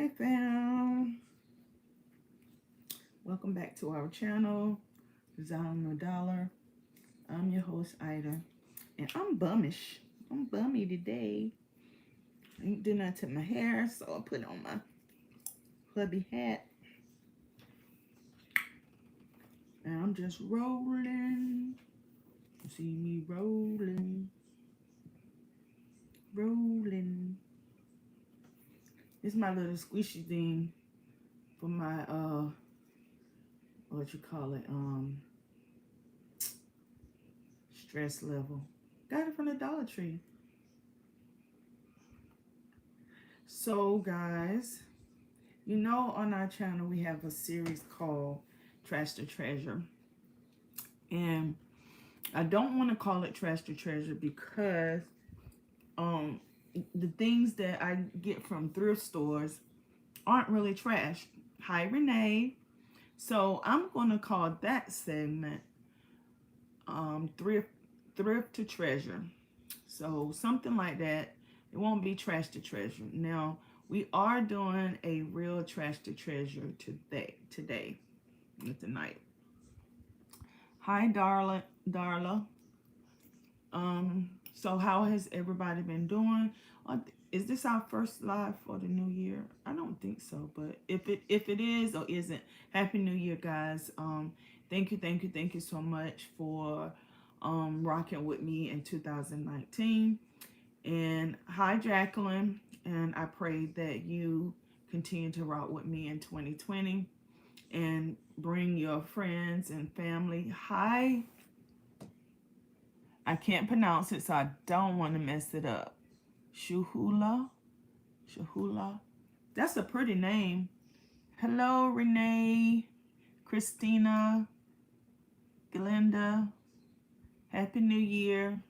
Hi fam, welcome back to our channel, Design a Dollar. I'm your host Ida, and I'm bummish. I'm bummy today. I ain't doing nothing to my hair, so I put on my hubby hat, and I'm just rolling. You see me rolling, rolling. It's my little squishy thing for my what you call it, stress level. Got it from the Dollar Tree. So guys, you know, on our channel we have a series called Trash to Treasure, and I don't want to call it Trash to Treasure because the things that I get from thrift stores aren't really trash. Hi Renee. So I'm going to call that segment thrift to treasure. So something like that. It won't be trash to treasure. Now we are doing a real trash to treasure today, tonight. Hi Darla. So how has everybody been doing? Is this our first live for the new year? I don't think so, but if it is or isn't, Happy New Year, guys. Thank you so much for rocking with me in 2019. And hi Jacqueline, and I pray that you continue to rock with me in 2020 and bring your friends and family. Hi, I can't pronounce it, so I don't want to mess it up. Shahula. That's a pretty name. Hello, Renee, Christina, Glenda. Happy New Year.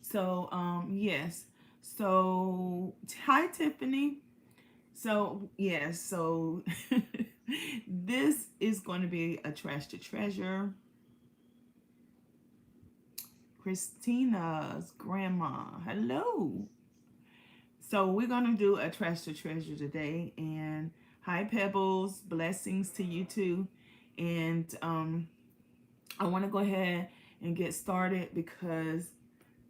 So, yes. So, hi, Tiffany. So, yes. So, this is going to be a trash to treasure. Christina's grandma. Hello. So we're going to do a trash to treasure today. And hi Pebbles, blessings to you too. And I want to go ahead and get started because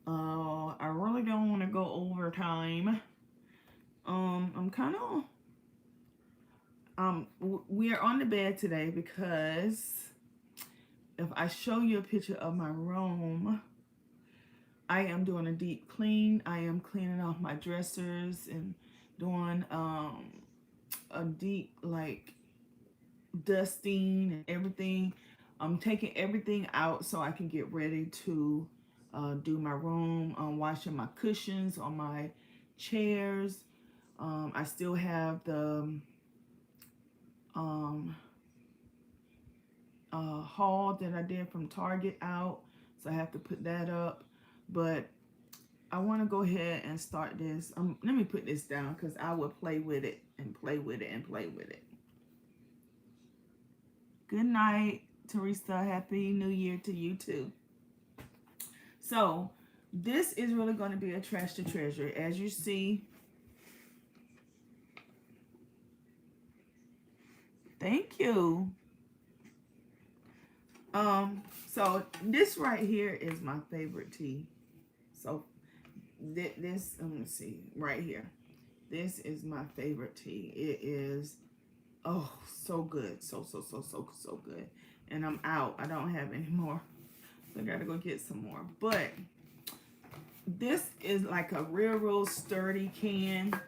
I really don't want to go over time. I'm kind of we are on the bed today because if I show you a picture of my room, I am doing a deep clean. I am cleaning off my dressers and doing a deep like dusting and everything. I'm taking everything out so I can get ready to do my room. I'm washing my cushions on my chairs. I still have the haul that I did from Target out, so I have to put that up. But I want to go ahead and start this. Let me put this down because I will play with it and play with it and play with it. Good night, Teresa. Happy New Year to you too. So this is really going to be a trash to treasure. As you see, thank you. So this right here is my favorite tea. So this, let me see, right here. This is my favorite tea. It is, oh, so good. So good. And I'm out. I don't have any more. So I gotta go get some more. But this is like a real sturdy can.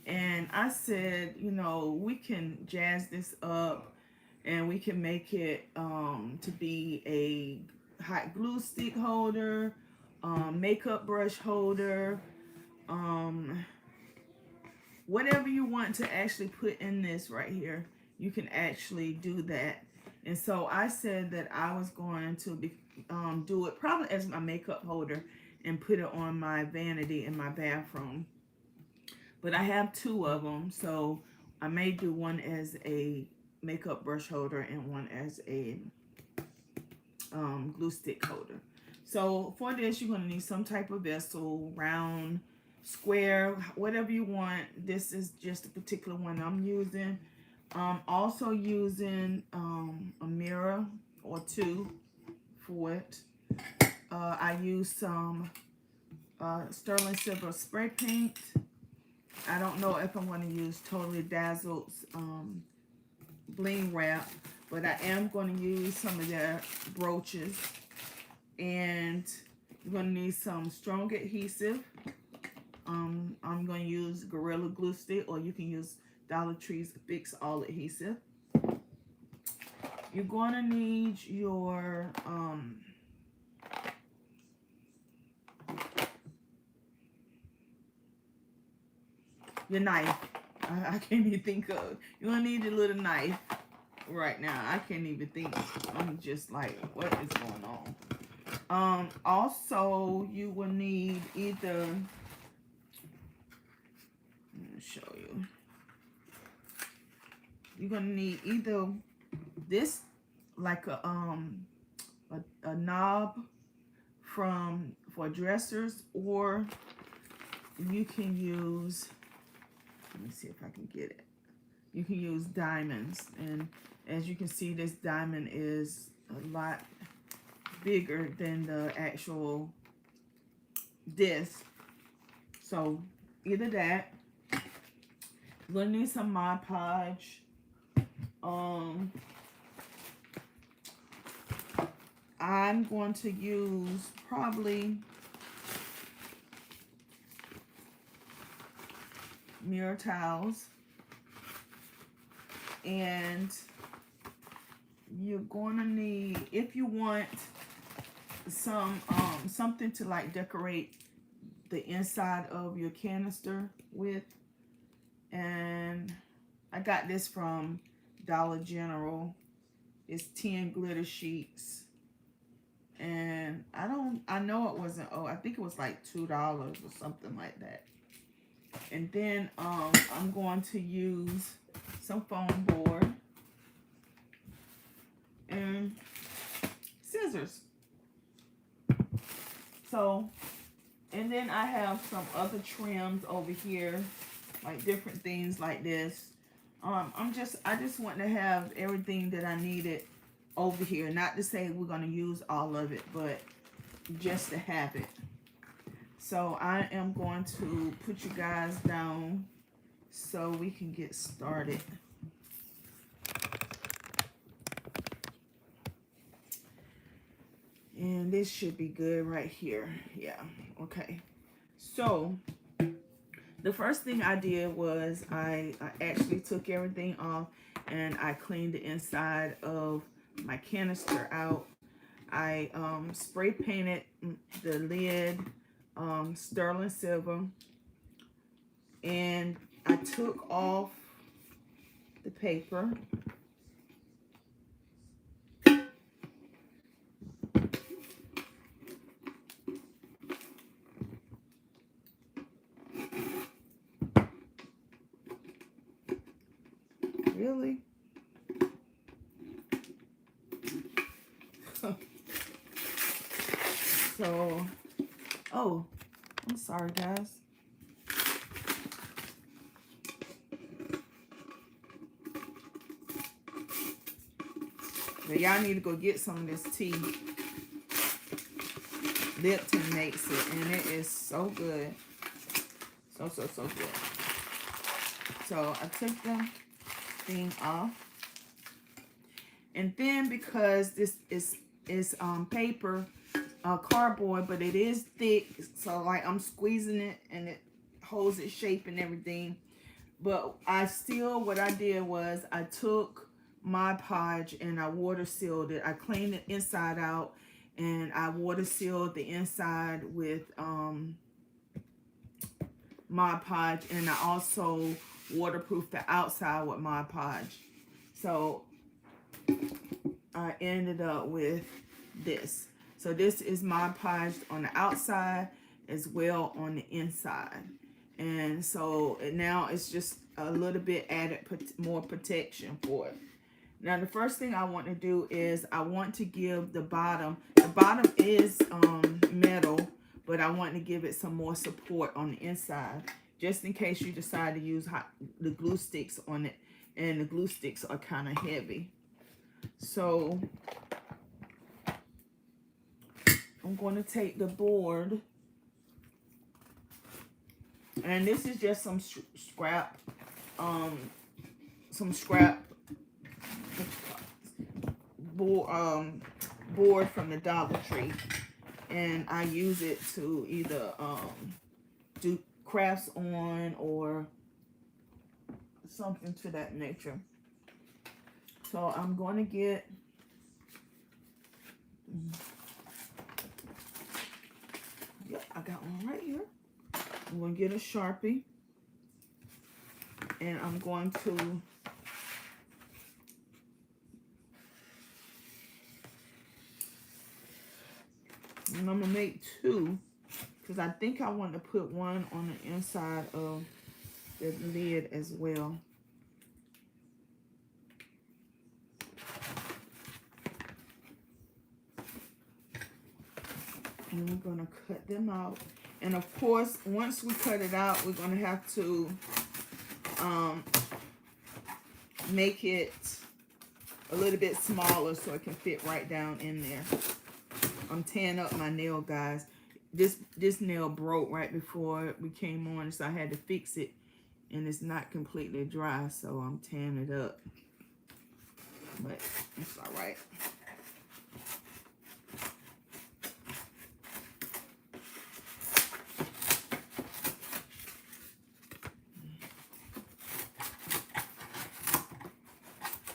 And I said, you know, we can jazz this up and we can make it to be a hot glue stick holder, makeup brush holder, whatever you want to actually put in this right here, you can actually do that. And so I said that I was going to do it probably as my makeup holder and put it on my vanity in my bathroom. But I have two of them, so I may do one as a makeup brush holder and one as a glue stick holder. So for this, you're going to need some type of vessel, round, square, whatever you want. This is just a particular one I'm using. Also using a mirror or two for it. I use some sterling silver spray paint. I don't know if I'm going to use Totally Dazzled's bling wrap, but I am going to use some of their brooches. And you're going to need some strong adhesive. I'm going to use Gorilla Glue Stick, or you can use Dollar Tree's Fix All Adhesive. You're going to need your knife. I can't even think of. You're going to need your little knife right now. I can't even think. I'm just like, what is going on? Also, you will need either, I'm going to show you. You're going to need either this, like a knob for dressers, or you can use, let me see if I can get it. You can use diamonds, and as you can see, this diamond is a lot bigger than the actual disc. So either that. You're gonna need some Mod Podge. I'm going to use probably mirror towels, and you're gonna need, if you want some something to like decorate the inside of your canister with, and I got this from Dollar General. It's 10 glitter sheets, and I know it wasn't, I think it was like $2 or something like that. And then I'm going to use some foam board and scissors. So, and then I have some other trims over here, like different things like this. I just want to have everything that I needed over here. Not to say we're going to use all of it, but just to have it. So I am going to put you guys down so we can get started. And this should be good right here. Yeah, okay. So the first thing I did was I actually took everything off and I cleaned the inside of my canister out. I spray painted the lid sterling silver, and I took off the paper. Really? So, oh, I'm sorry, guys. But y'all need to go get some of this tea. Lipton makes it, and it is so good. So good. So I took the thing off. And then because this is paper, cardboard, but it is thick, so like I'm squeezing it and it holds its shape and everything. But what I did was I took Mod Podge and I water sealed it. I cleaned it inside out and I water sealed the inside with Mod Podge, and I also waterproofed the outside with Mod Podge. So I ended up with this. So this is Mod Podge on the outside as well on the inside. And so now it's just a little bit added more protection for it. Now the first thing I want to do is I want to give the bottom is metal, but I want to give it some more support on the inside, just in case you decide to use the glue sticks on it, and the glue sticks are kind of heavy. So I'm going to take the board, and this is just some scrap board from the Dollar Tree, and I use it to either do crafts on or something to that nature. So I'm going to get yep, I got one right here. I'm going to get a Sharpie, and I'm going to I'm going to make two, because I think I want to put one on the inside of the lid as well. And we're going to cut them out. And of course, once we cut it out, we're going to have to make it a little bit smaller so it can fit right down in there. I'm tearing up my nail, guys. This nail broke right before we came on, so I had to fix it, and it's not completely dry, so I'm tearing it up. But it's all right.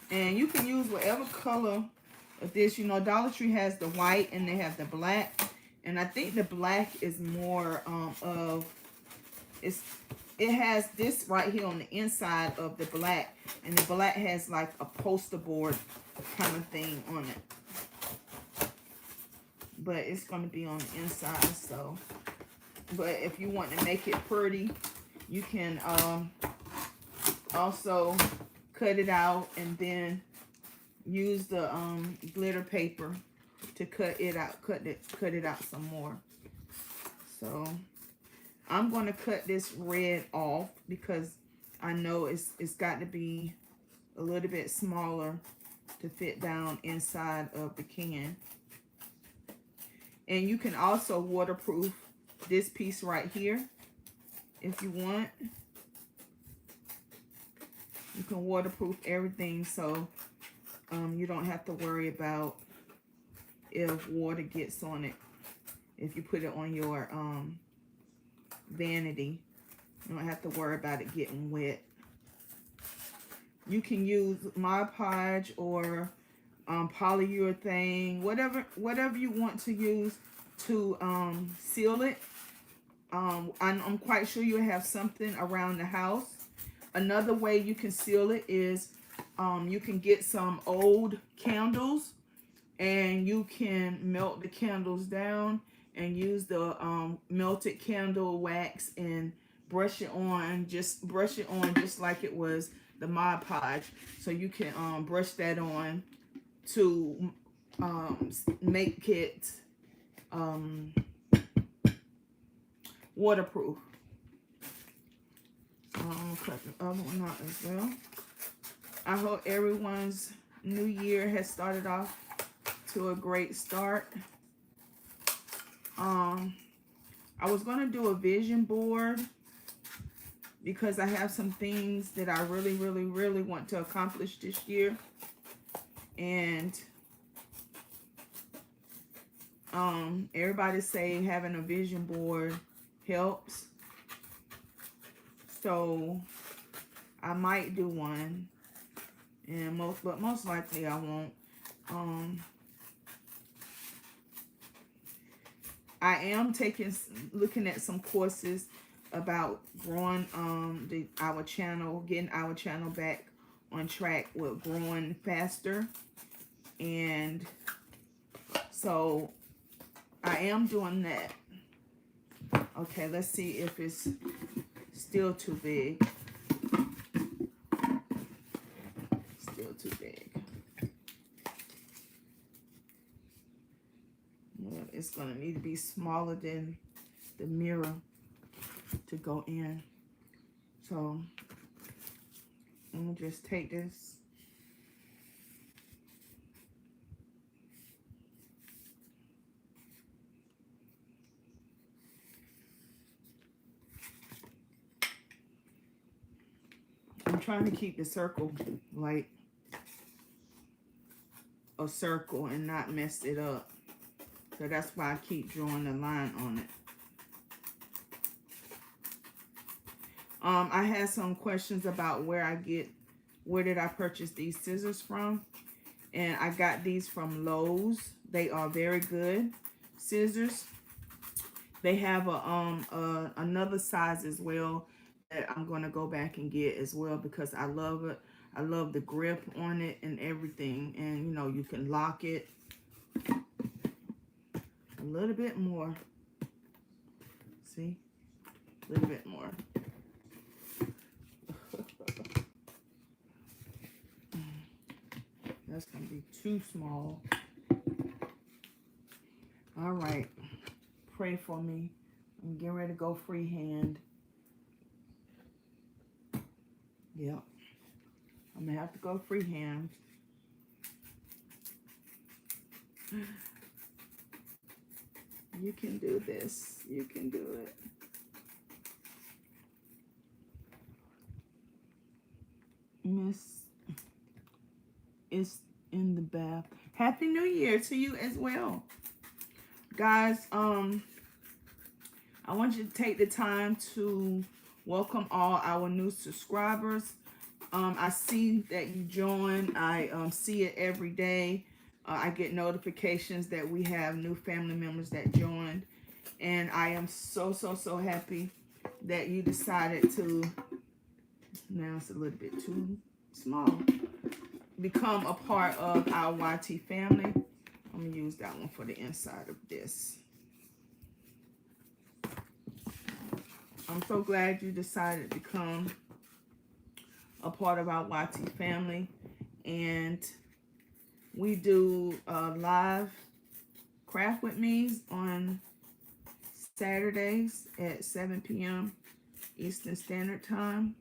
And you can use whatever color of this. You know, Dollar Tree has the white and they have the black. And I think the black is more it has this right here on the inside of the black. And the black has like a poster board kind of thing on it. But it's going to be on the inside, so. But if you want to make it pretty, you can also cut it out and then use the glitter paper to cut it out, cut it out some more. So I'm going to cut this red off because I know it's got to be a little bit smaller to fit down inside of the can. And you can also waterproof this piece right here if you want. You can waterproof everything, so you don't have to worry about if water gets on it. If you put it on your vanity, you don't have to worry about it getting wet. You can use Mod Podge or polyurethane, whatever you want to use to seal it. I'm quite sure you'll have something around the house. Another way you can seal it is you can get some old candles and you can melt the candles down and use the melted candle wax and brush it on just like it was the Mod Podge. So you can brush that on to make it waterproof. I'm gonna cut the other one out as well. I hope everyone's new year has started off to a great start. I was gonna do a vision board because I have some things that I really want to accomplish this year, and everybody say having a vision board helps. So I might do one, and most likely I won't. I am looking at some courses about growing our channel, getting our channel back on track with growing faster, and so I am doing that. Okay, let's see if it's still too big. Still too big. Well, it's gonna need to be smaller than the mirror to go in. So I'm gonna just take this. I'm trying to keep the circle like a circle and not mess it up. So that's why I keep drawing a line on it. I had some questions about where did I purchase these scissors from? And I got these from Lowe's. They are very good scissors. They have another size as well that I'm going to go back and get as well because I love it. I love the grip on it and everything. And, you know, you can lock it a little bit more. See? A little bit more. That's going to be too small. All right. Pray for me. I'm getting ready to go freehand. Yep. I'm going to have to go freehand. You can do this. You can do it. Miss is in the bath. Happy New Year to you as well. Guys, I want you to take the time to welcome all our new subscribers. I see that you join. I see it every day. I get notifications that we have new family members that joined. And I am so happy that you decided to, now it's a little bit too small, become a part of our YT family. I'm going to use that one for the inside of this. I'm so glad you decided to become a part of our YT family. And we do live craft with me's on Saturdays at 7 p.m. Eastern Standard Time.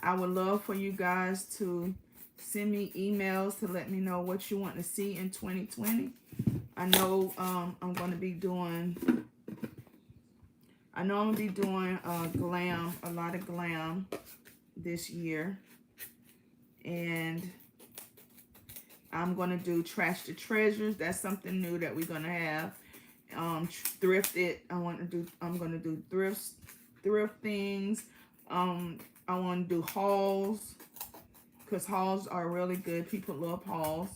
I would love for you guys to send me emails to let me know what you want to see in 2020. I know I'm going to be doing glam, a lot of glam this year. And I'm going to do trash to treasures. That's something new that we're going to have. Thrifted. I'm going to do thrift things. I want to do hauls because hauls are really good. People love hauls.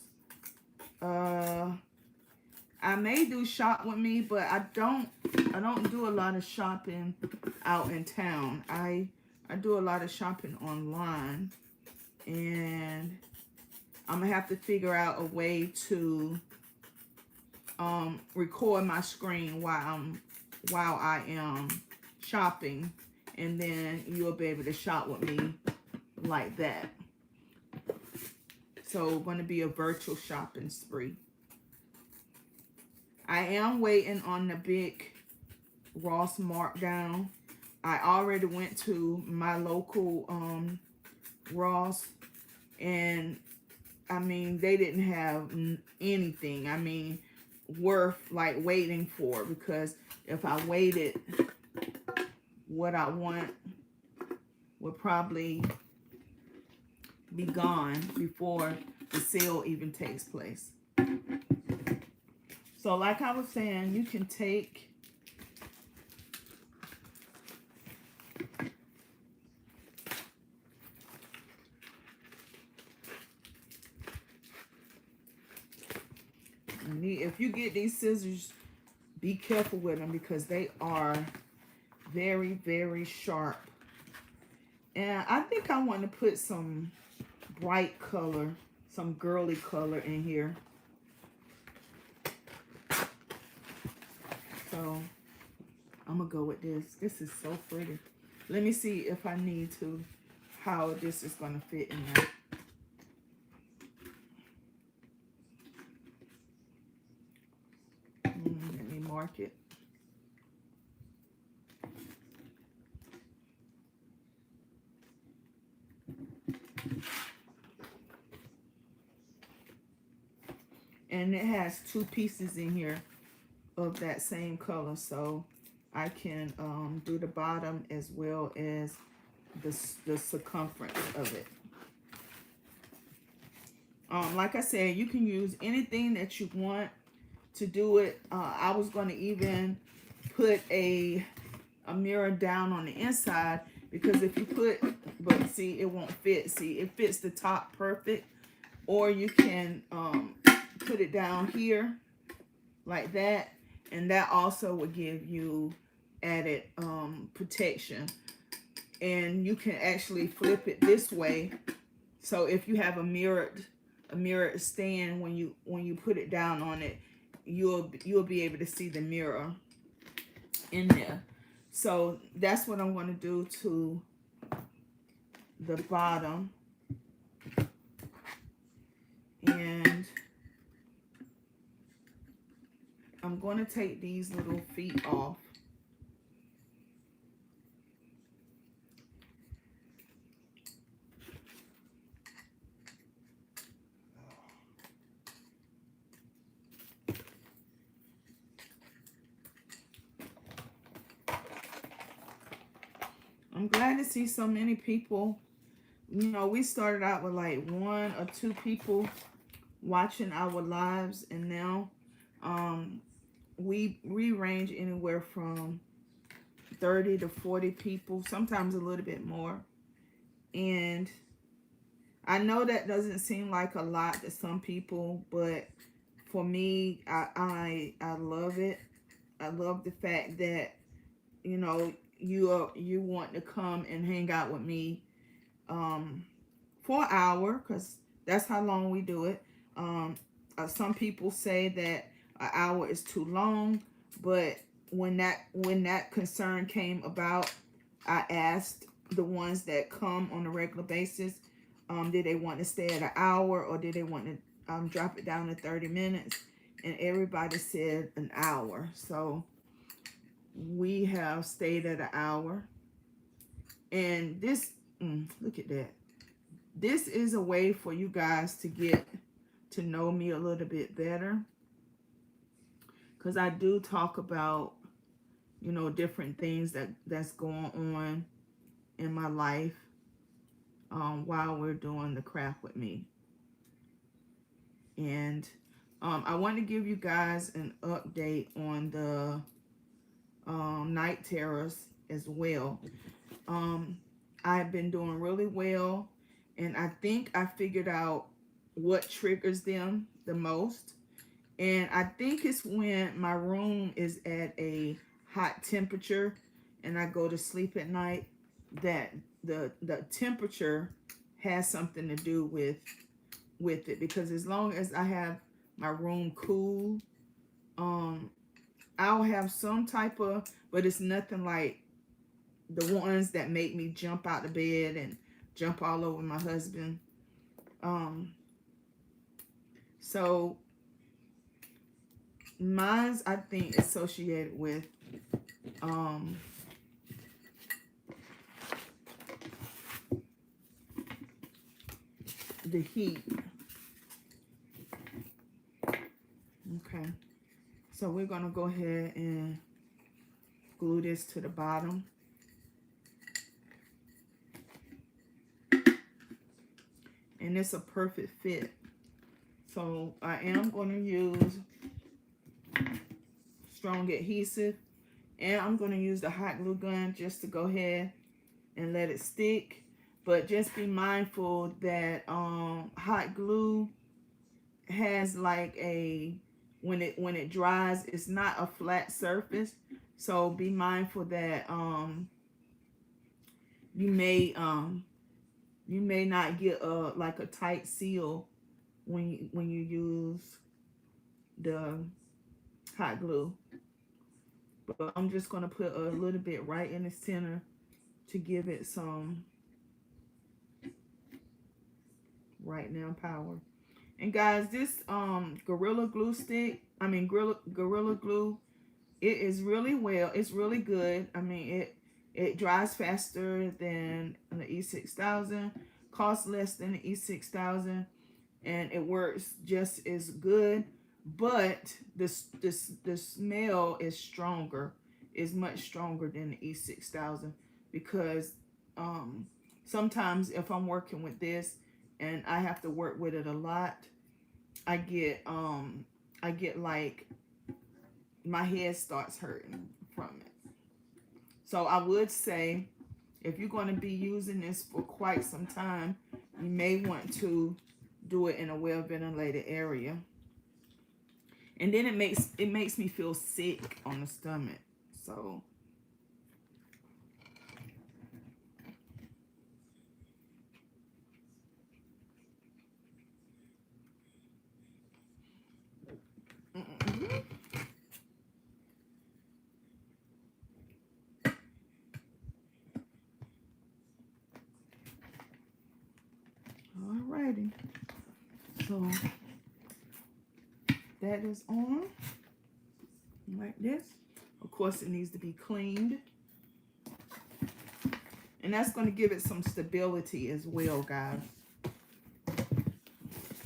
I may do shop with me, but I don't do a lot of shopping out in town. I do a lot of shopping online, and I'm gonna have to figure out a way to record my screen while I am shopping, and then you'll be able to shop with me like that. So going to be a virtual shopping spree. I am waiting on the big Ross markdown. I already went to my local Ross, and I mean, they didn't have anything, I mean, worth like waiting for, because if I waited, what I want would probably be gone before the sale even takes place. So like I was saying, you can take if you get these scissors, be careful with them because they are very, very sharp. And I think I want to put some bright color, some girly color in here. So I'm gonna go with this. This is so pretty. Let me see if I need to, how this is gonna fit in there. pocket. And it has 2 pieces in here of that same color, so I can do the bottom as well as the circumference of it. Like I said, you can use anything that you want to do it. I was going to even put a mirror down on the inside, because if you put, but see, it won't fit. See, it fits the top perfect. Or you can put it down here like that, and that also will give you added protection. And you can actually flip it this way, so if you have a mirrored stand, when you put it down on it, you'll be able to see the mirror in there. So that's what I'm going to do to the bottom. And I'm going to take these little feet off. I'm glad to see so many people. You know, we started out with like 1 or 2 people watching our lives, and now we range anywhere from 30 to 40 people, sometimes a little bit more. And I know that doesn't seem like a lot to some people, but for me, I love it. I love the fact that, you know, you want to come and hang out with me for an hour, because that's how long we do it. Some people say that an hour is too long, but when that concern came about, I asked the ones that come on a regular basis, did they want to stay at an hour, or did they want to drop it down to 30 minutes? And everybody said an hour. So we have stayed at an hour. And this, look at that. This is a way for you guys to get to know me a little bit better, because I do talk about, you know, different things that's going on in my life while we're doing the craft with me. And I want to give you guys an update on the night terrors as well. I've been doing really well, and I think I figured out what triggers them the most. And I think it's when my room is at a hot temperature and I go to sleep at night, that the temperature has something to do with it. Because as long as I have my room cool, I'll have some type of, but it's nothing like the ones that make me jump out of bed and jump all over my husband. So mine's, I think, associated with the heat. Okay, so we're gonna go ahead and glue this to the bottom. And it's a perfect fit. So I am going to use strong adhesive, and I'm going to use the hot glue gun just to go ahead and let it stick. But just be mindful that hot glue has like a, when it dries, it's not a flat surface. So be mindful that you may not get like a tight seal when you use the hot glue. But I'm just going to put a little bit right in the center to give it some right now power. And guys, this Gorilla Glue stick, Gorilla Glue It is really well. It's really good. I mean, it dries faster than the E6000, costs less than the E6000, and it works just as good. But the smell is stronger, is much stronger than the E6000 because sometimes if I'm working with this and I have to work with it a lot, I get like my head starts hurting from it. So I would say if you're going to be using this for quite some time, you may want to do it in a well ventilated area. And then it makes me feel sick on the stomach. So alrighty. So that is on like this. Of course, it needs to be cleaned. And that's going to give it some stability as well, guys.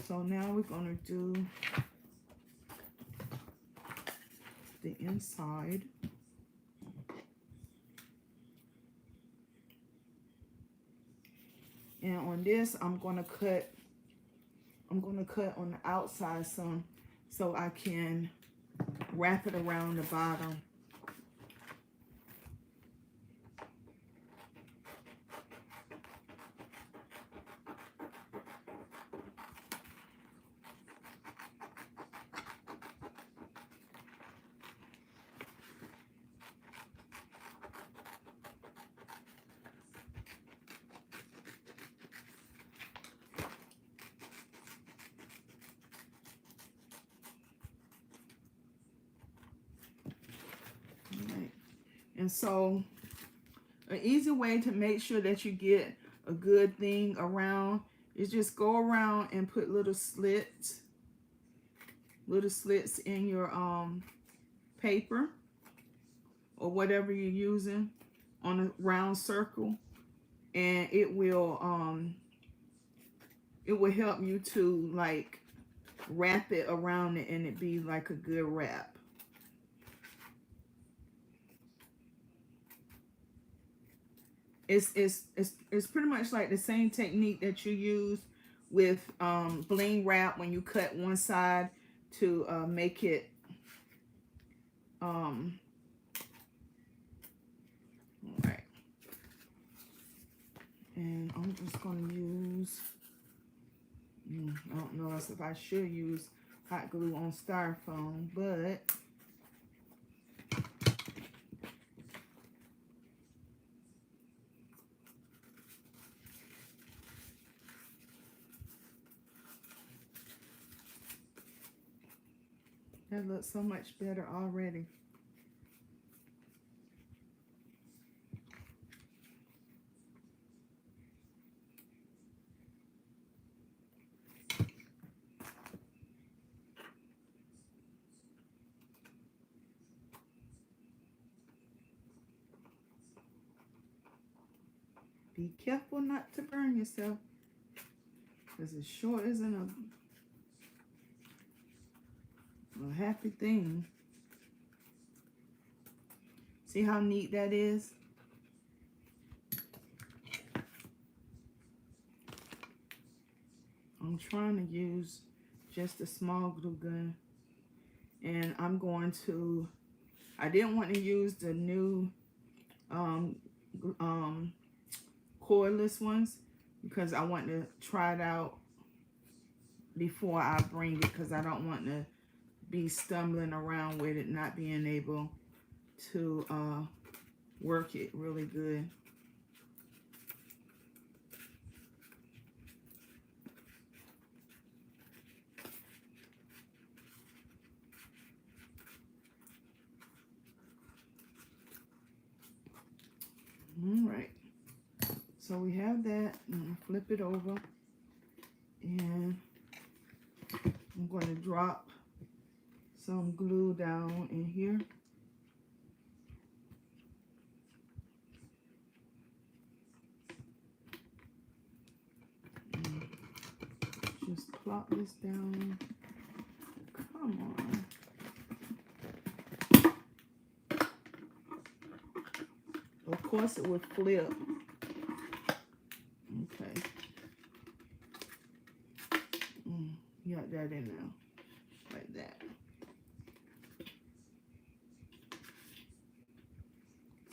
So now we're going to do the inside. And on this, I'm going to cut on the outside some so I can wrap it around the bottom. And so an easy way to make sure that you get a good thing around is just go around and put little slits in your paper or whatever you're using on a round circle, and it will help you to like wrap it around it and it be like a good wrap. It's pretty much like the same technique that you use with bling wrap when you cut one side to make it all right. And I'm just going to use I don't know if I should use hot glue on styrofoam, but that looks so much better already. Be careful not to burn yourself, because it sure isn't a happy thing. See how neat that is? I'm trying to use just a small glue gun, and I'm going to, I didn't want to use the new cordless ones because I want to try it out before I bring it, because I don't want to be stumbling around with it, not being able to work it really good. All right, so we have that. I'm gonna flip it over, and I'm going to drop some glue down in here. just plop this down. Come on. Of course it would flip. Okay. You got that in now. Like that.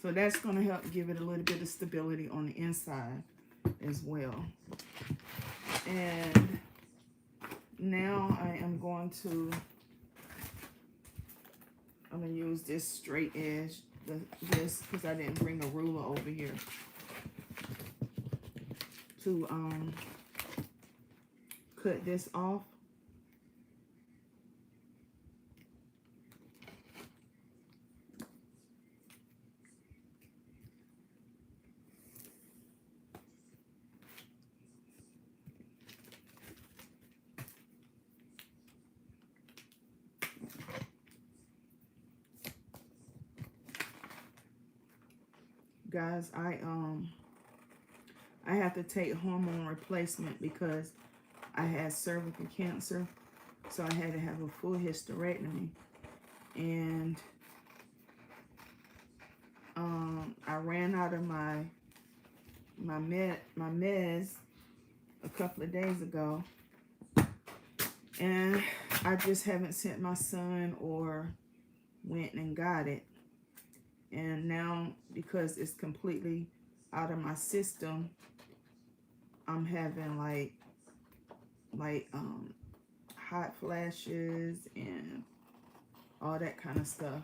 So that's going to help give it a little bit of stability on the inside as well. And now I am going to, I'm going to use this straight edge, this, because I didn't bring a ruler over here, to cut this off. Guys, I have to take hormone replacement because I had cervical cancer, so I had to have a full hysterectomy, and I ran out of my meds a couple of days ago, and I just haven't sent my son or went and got it. And now, because it's completely out of my system, I'm having like hot flashes and all that kind of stuff.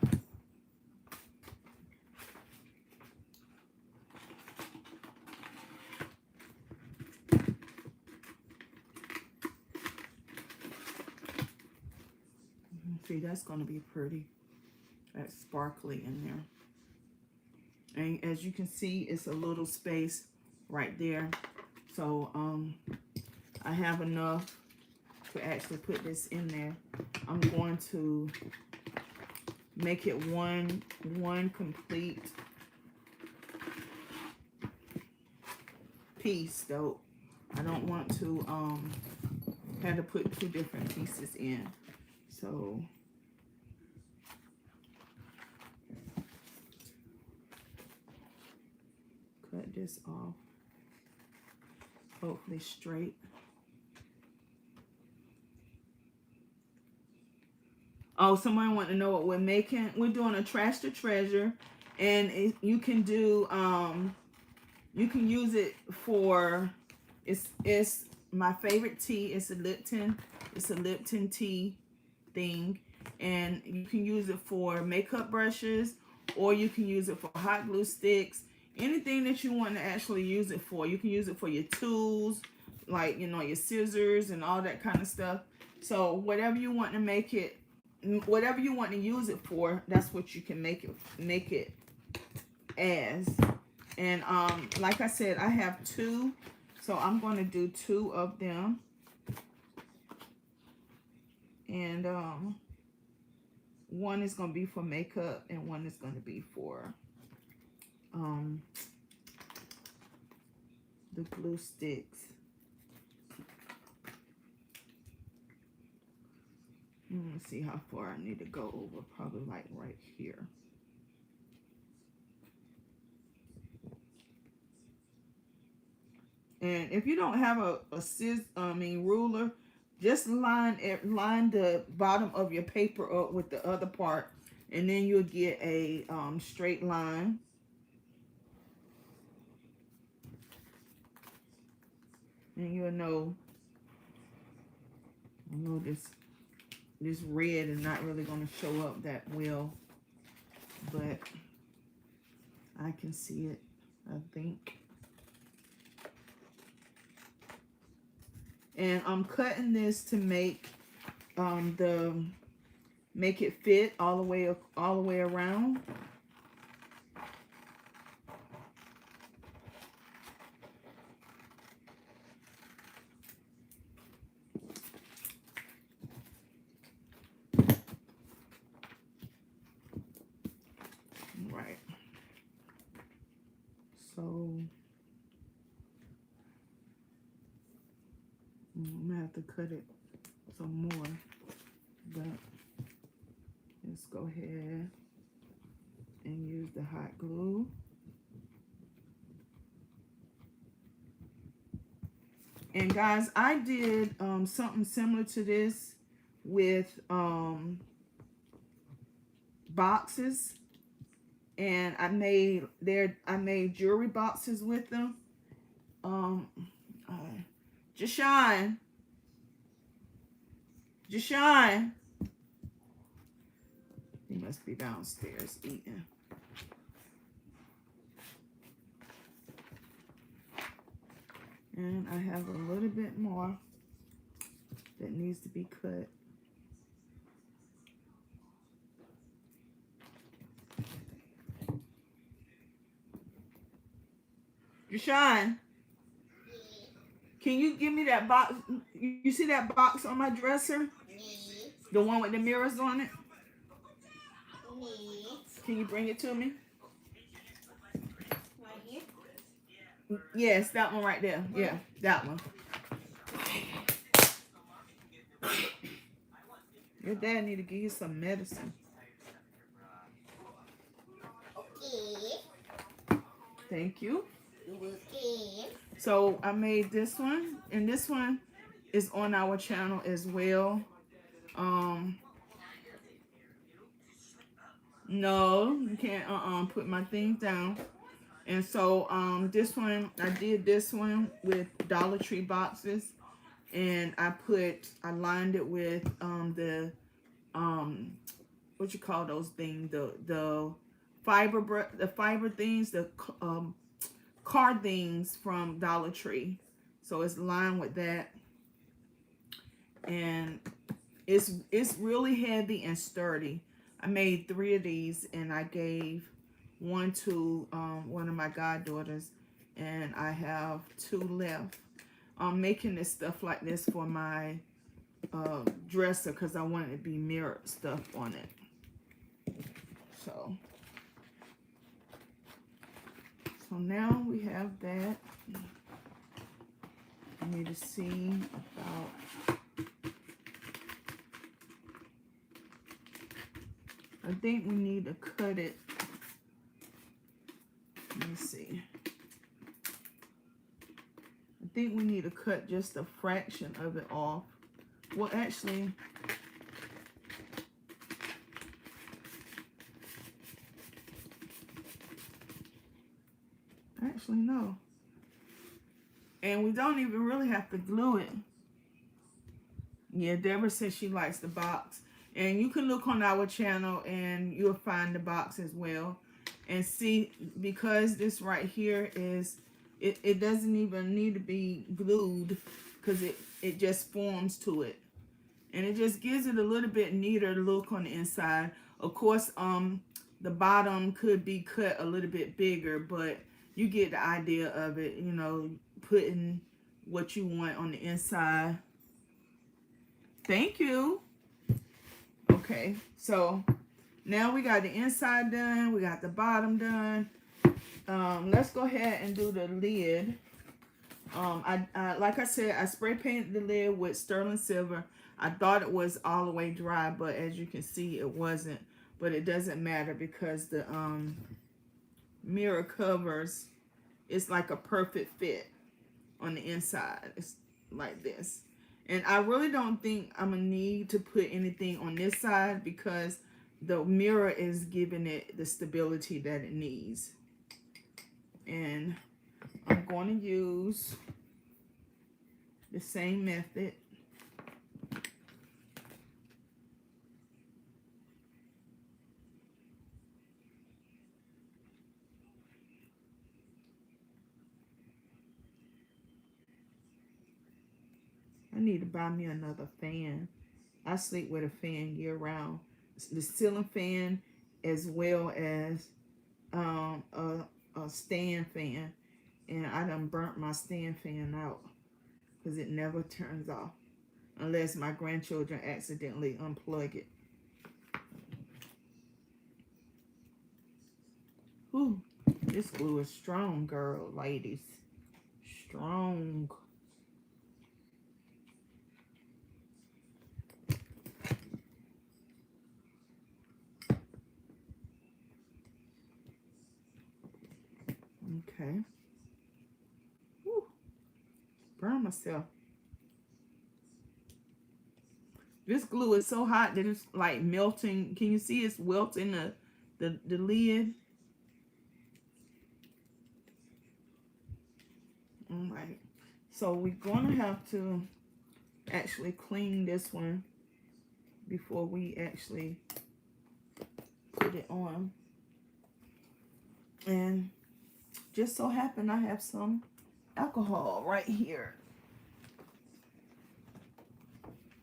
See, that's going to be pretty. That's sparkly in there. And as you can see, it's a little space right there. So I have enough to actually put this in there. I'm going to make it one complete piece, though. I don't want to have to put two different pieces in. So cut this off, hopefully straight. Oh, someone want to know what we're making. We're doing a trash to treasure, and you can do you can use it for, it's my favorite tea. It's a Lipton tea thing, and you can use it for makeup brushes, or you can use it for hot glue sticks. Anything that you want to actually use it for. You can use it for your tools, like, you know, your scissors and all that kind of stuff. So whatever you want to make it, whatever you want to use it for, that's what you can make it as. And like I said, I have two, so I'm going to do two of them. And one is going to be for makeup, and one is going to be for the glue sticks. Let me see how far I need to go over. Probably like right here. And if you don't have a ruler, just line the bottom of your paper up with the other part, and then you'll get a straight line. And you'll know, I know this red is not really going to show up that well, but I can see it, I think. And I'm cutting this to make make it fit all the way around. Right. So I'm gonna have to cut it some more, but let's go ahead and use the hot glue. And guys, I did something similar to this with boxes, and I made jewelry boxes with them. Jashawn, he must be downstairs eating. And I have a little bit more that needs to be cut. Jashawn, can you give me that box? You see that box on my dresser? The one with the mirrors on it? Can you bring it to me? Right here? Yes, that one right there. Yeah, that one. Your dad need to give you some medicine. Okay. Thank you. Okay. So I made this one, and this one is on our channel as well. No, you can't put my things down. And so this one, I did this one with Dollar Tree boxes, and I lined it with the what you call those things, the fiber things, the card things from Dollar Tree. So it's lined with that, and it's really heavy and sturdy. I made 3 of these, and I gave one to one of my goddaughters, and I have 2 left. I'm making this stuff like this for my dresser because I want it to be mirrored stuff on it. So now we have that. I need to see about, I think we need to cut it. Let me see. I think we need to cut just a fraction of it off. Well, actually, no. And we don't even really have to glue it. Yeah, Deborah says she likes the box. And you can look on our channel and you'll find the box as well. And see, because this right here is, it doesn't even need to be glued because it just forms to it. And it just gives it a little bit neater look on the inside. Of course, the bottom could be cut a little bit bigger, but you get the idea of it, you know, putting what you want on the inside. Thank you. Okay, so now we got the inside done. We got the bottom done. Let's go ahead and do the lid. I like I said, I spray painted the lid with sterling silver. I thought it was all the way dry, but as you can see, it wasn't. But it doesn't matter because the mirror covers, it's like a perfect fit on the inside. It's like this. And I really don't think I'm gonna need to put anything on this side because the mirror is giving it the stability that it needs. And I'm going to use the same method. I need to buy me another fan. I sleep with a fan year round. The ceiling fan as well as a stand fan. And I done burnt my stand fan out because it never turns off unless my grandchildren accidentally unplug it. Whew, this glue is strong, girl, ladies. Strong. Okay. Whew. Burn myself. This glue is so hot that it's like melting. Can you see it's melting the lid? All right. So we're going to have to actually clean this one before we actually put it on. And just so happen I have some alcohol right here.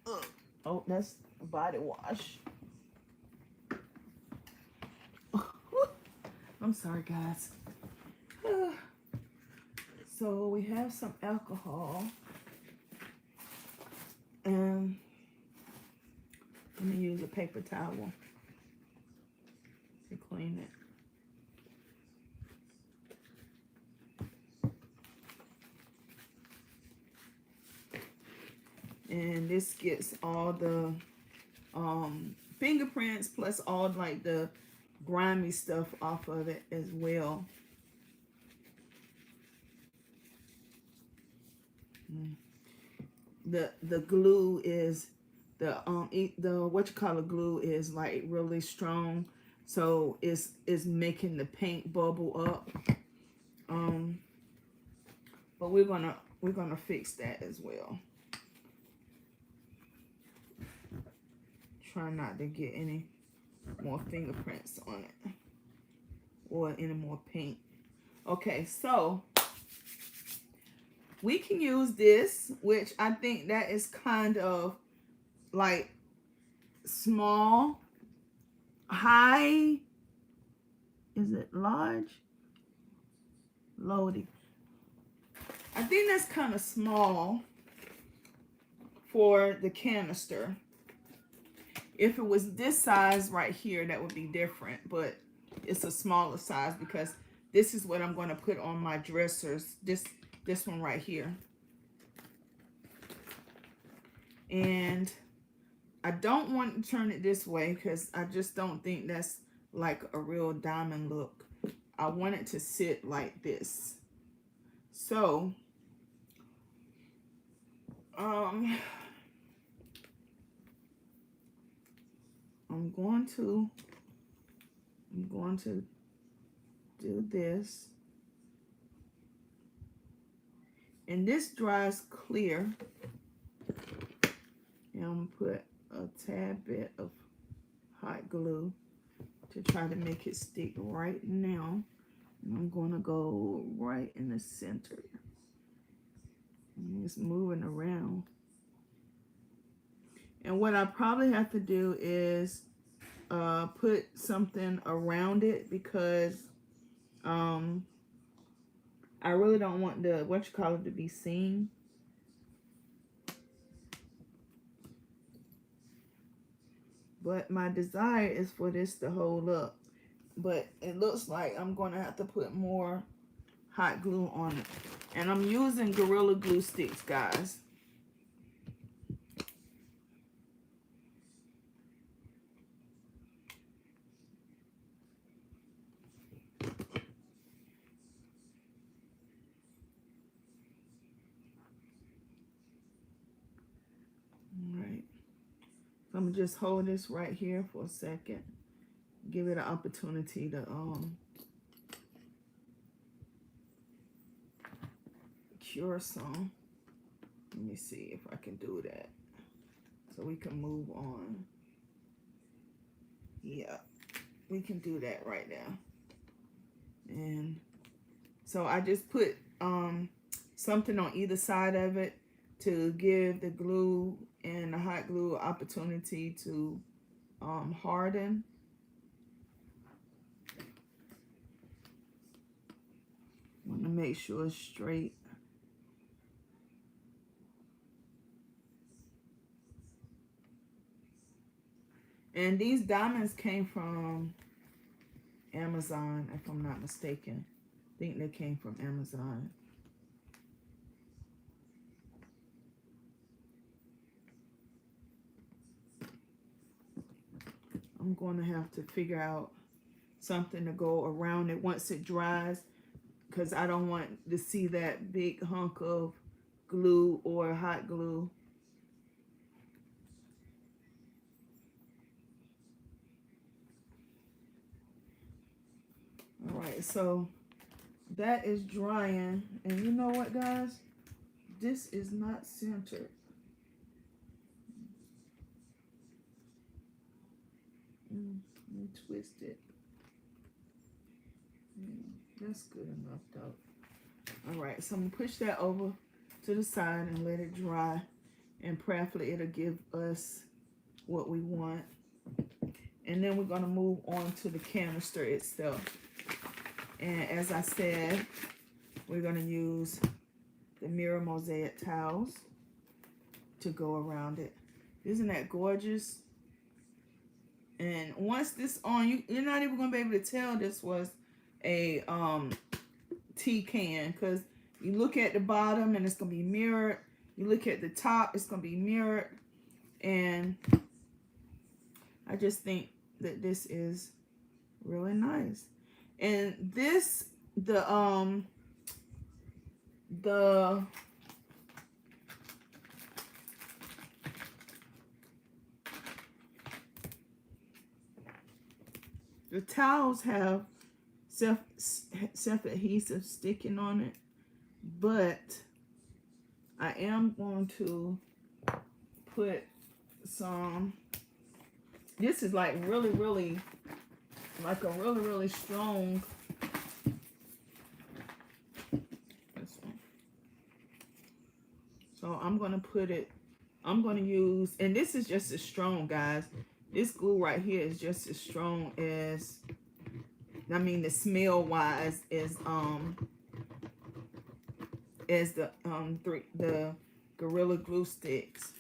Ugh. Oh, that's body wash. I'm sorry, guys. So we have some alcohol. And let me use a paper towel to clean it. And this gets all the fingerprints plus all like the grimy stuff off of it as well. The glue is the glue is like really strong, so it's making the paint bubble up. But we're gonna fix that as well. Try not to get any more fingerprints on it or any more paint. Okay, so we can use this, which I think that is kind of like small, high, is it large? Loading. I think that's kind of small for the canister. If it was this size right here, that would be different, but it's a smaller size because this is what I'm going to put on my dressers. This one right here. And I don't want to turn it this way because I just don't think that's like a real diamond look. I want it to sit like this. So, I'm going to do this. And this dries clear. And I'm gonna put a tad bit of hot glue to try to make it stick right now. And I'm gonna go right in the center. And it's moving around. And what I probably have to do is put something around it because I really don't want the to be seen. But my desire is for this to hold up. But it looks like I'm going to have to put more hot glue on it. And I'm using Gorilla Glue sticks, guys. Alright. So I'm going to just hold this right here for a second. Give it an opportunity to cure some. Let me see if I can do that. So we can move on. Yeah, we can do that right now. And so I just put something on either side of it to give the glue and the hot glue opportunity to harden. Want to make sure it's straight. And these diamonds came from Amazon, if I'm not mistaken. I think they came from Amazon. I'm going to have to figure out something to go around it once it dries. because I don't want to see that big hunk of glue or hot glue. All right, so that is drying. And you know what, guys? This is not centered. Let me twist it. Yeah, that's good enough, though. All right, so I'm going to push that over to the side and let it dry. And prayerfully, it'll give us what we want. And then we're going to move on to the canister itself. And as I said, we're going to use the mirror mosaic tiles to go around it. Isn't that gorgeous? And once this on, you're not even going to be able to tell this was a tea can, because you look at the bottom and it's going to be mirrored. You look at the top, it's going to be mirrored. And I just think that this is really nice. And this, the towels have self-adhesive sticking on it, but I am going to put some, this is like really like a really strong, this one. So I'm going to put it, I'm going to use, and this is just as strong, guys. This glue right here is just as strong as, I mean, the smell wise is the Gorilla Glue sticks.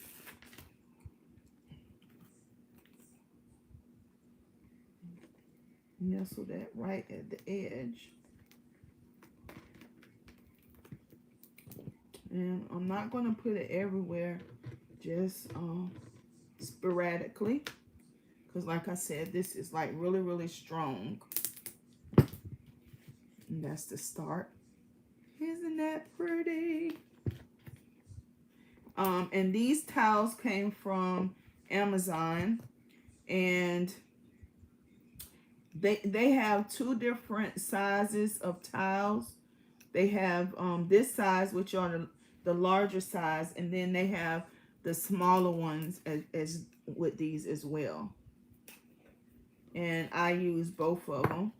Nestle that right at the edge. And I'm not going to put it everywhere, just sporadically. Because like I said, this is like really strong. And that's the start. Isn't that pretty? And these towels came from Amazon. And they have two different sizes of tiles. They have this size, which are the larger size, and then they have the smaller ones as with these as well. And I use both of them.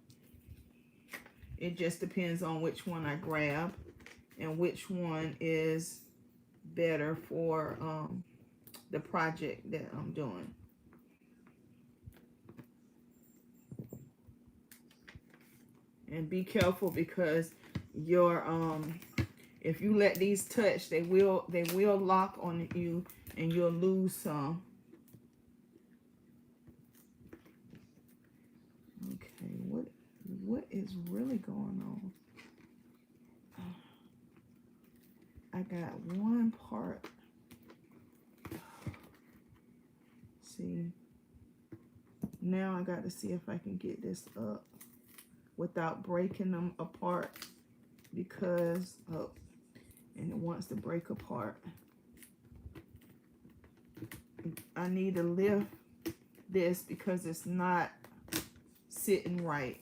It just depends on which one I grab and which one is better for the project that I'm doing. And be careful, because your if you let these touch, they will lock on you and you'll lose some. Okay, what is really going on? I got one part. See, now I got to see if I can get this up without breaking them apart, because and it wants to break apart. I need to lift this because it's not sitting right.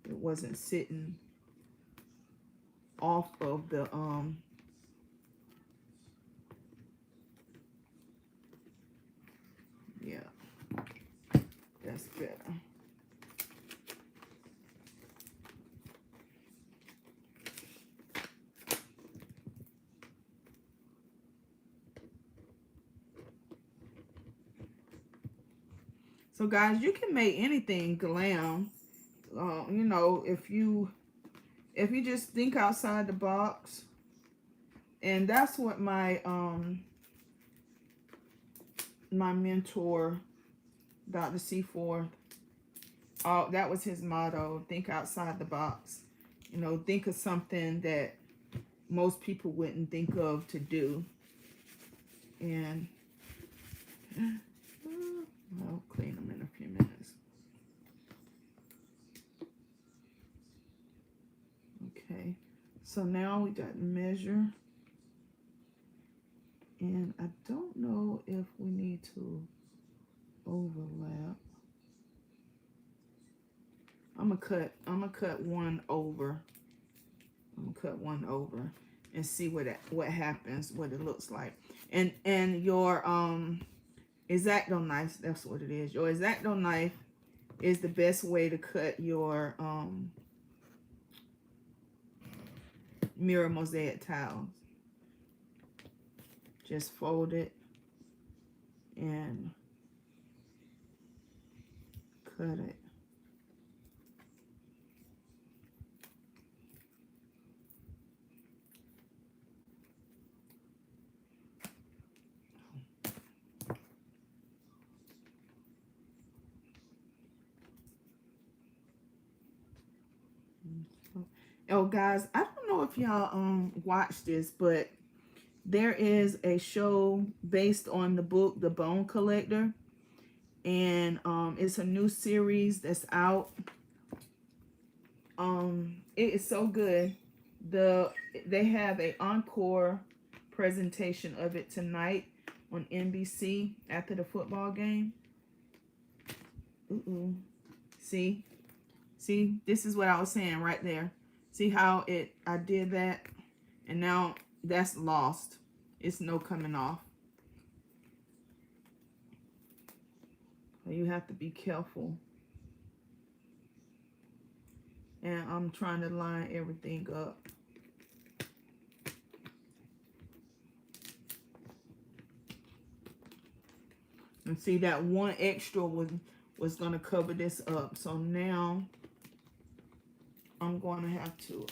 It wasn't sitting off of the yeah, that's better. So guys, you can make anything glam. You know, if you just think outside the box. And that's what my my mentor, Dr. C4, that was his motto: think outside the box. You know, think of something that most people wouldn't think of to do. And I'll clean So now we got measure. And I don't know if we need to overlap. I'm gonna cut one over. I'm gonna cut one over and see what happens, what it looks like. And your X-Acto knife, that's what it is. Your X-Acto knife is the best way to cut your mirror mosaic tiles. Just fold it and cut it. Oh, guys, I don't know if y'all watch this, but there is a show based on the book The Bone Collector, and it's a new series that's out. It is so good. They have a encore presentation of it tonight on NBC after the football game. See, this is what I was saying right there. See how I did that, and now that's lost. It's no coming off. You have to be careful. And I'm trying to line everything up. And see, that one extra was going to cover this up. So now I'm going to have to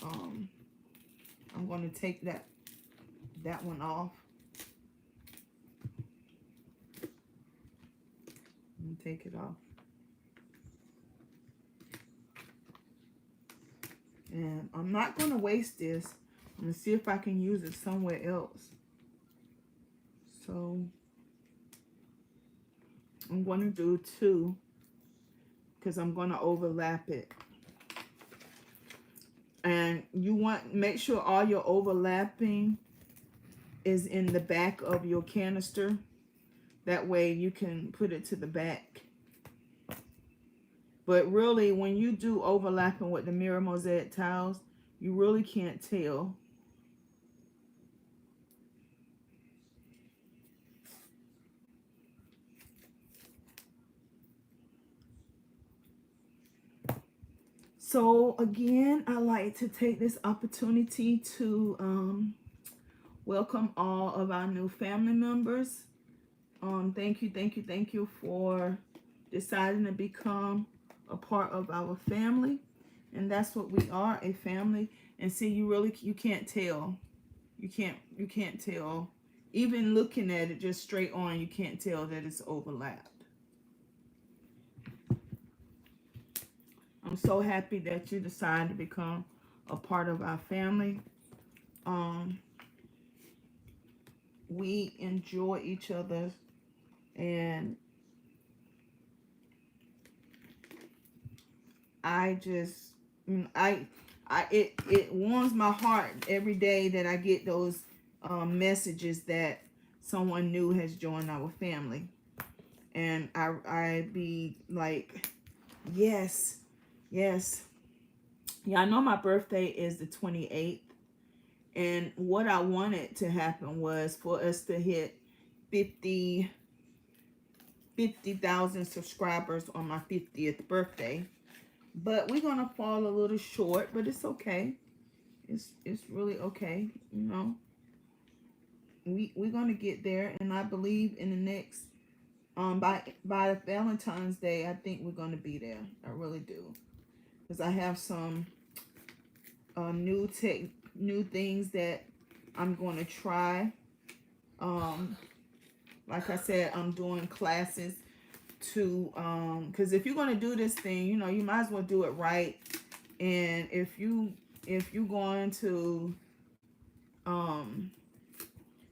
I'm going to take that one off. And take it off. And I'm not going to waste this. I'm going to see if I can use it somewhere else. So I'm going to do 2 because I'm going to overlap it. And you want, make sure all your overlapping is in the back of your canister. That way you can put it to the back. But really, when you do overlapping with the mirror mosaic tiles, you really can't tell. So again, I like to take this opportunity to welcome all of our new family members. Thank you for deciding to become a part of our family. And that's what we are, a family. And see, you can't tell. You can't tell. Even looking at it just straight on, you can't tell that it's overlapped. I'm so happy that you decided to become a part of our family. We enjoy each other, and it warms my heart every day that I get those messages that someone new has joined our family, and I be like, yes. Yeah, I know my birthday is the 28th, and what I wanted to happen was for us to hit 50,000 subscribers on my 50th birthday. But we're gonna fall a little short, but it's okay. It's really okay, you know. We're gonna get there, and I believe in the next by Valentine's Day, I think we're gonna be there. I really do, because I have some new things that I'm gonna try. Like I said, I'm doing classes to because if you're going to do this thing, you know, you might as well do it right. And if you're going to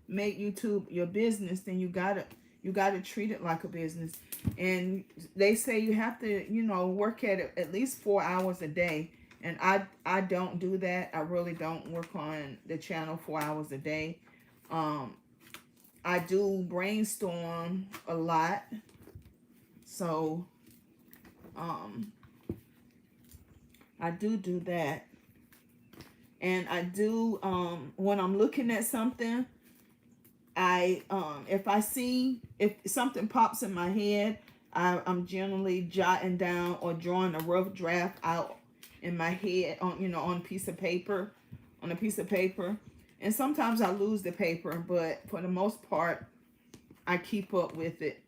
make YouTube your business, then you gotta treat it like a business. And they say you have to, you know, work at it at least 4 hours a day. And I don't do that. I really don't work on the channel 4 hours a day. I do brainstorm a lot. So I do that. And I do when I'm looking at something, I if something pops in my head, I'm generally jotting down or drawing a rough draft out in my head on on a piece of paper. And sometimes I lose the paper, but for the most part, I keep up with it.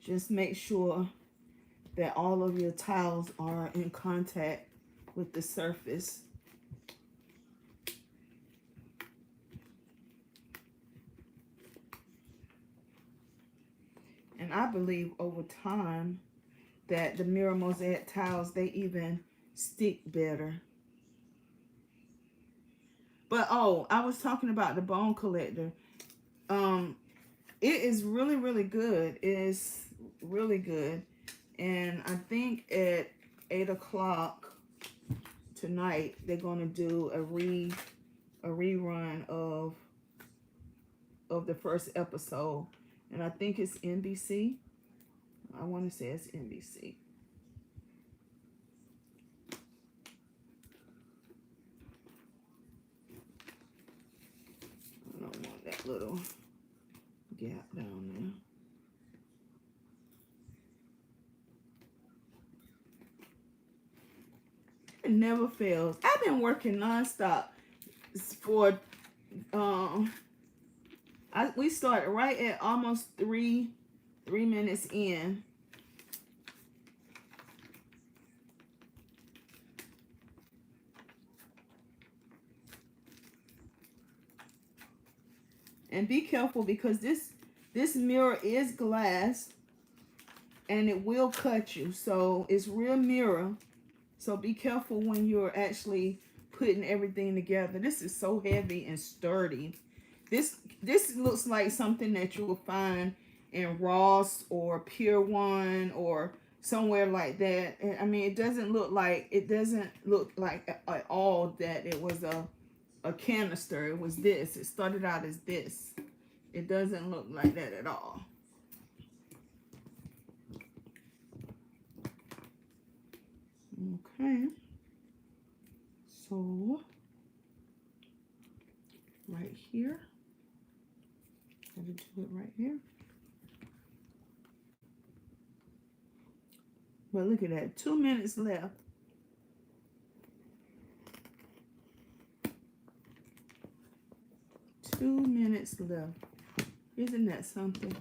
Just make sure that all of your tiles are in contact with the surface. And I believe over time that the mirror mosaic tiles, they even stick better. But oh, I was talking about the bone collector. It is really, really good. It is really good. And I think at 8 o'clock tonight, they're going to do a rerun of the first episode. And I think it's NBC. I want to say it's NBC. I don't want that little gap down there. It never fails. I've been working nonstop for we started right at almost 3 minutes in. And be careful because this mirror is glass and it will cut you. So it's real mirror. So be careful when you're actually putting everything together. This is so heavy and sturdy. This looks like something that you will find in Ross or Pier 1 or somewhere like that. I mean, it doesn't look like at all that it was a canister. It was this. It started out as this. It doesn't look like that at all. Okay. So right here. Gotta do it right here. But look at that. 2 minutes left. Two minutes left. Isn't that something?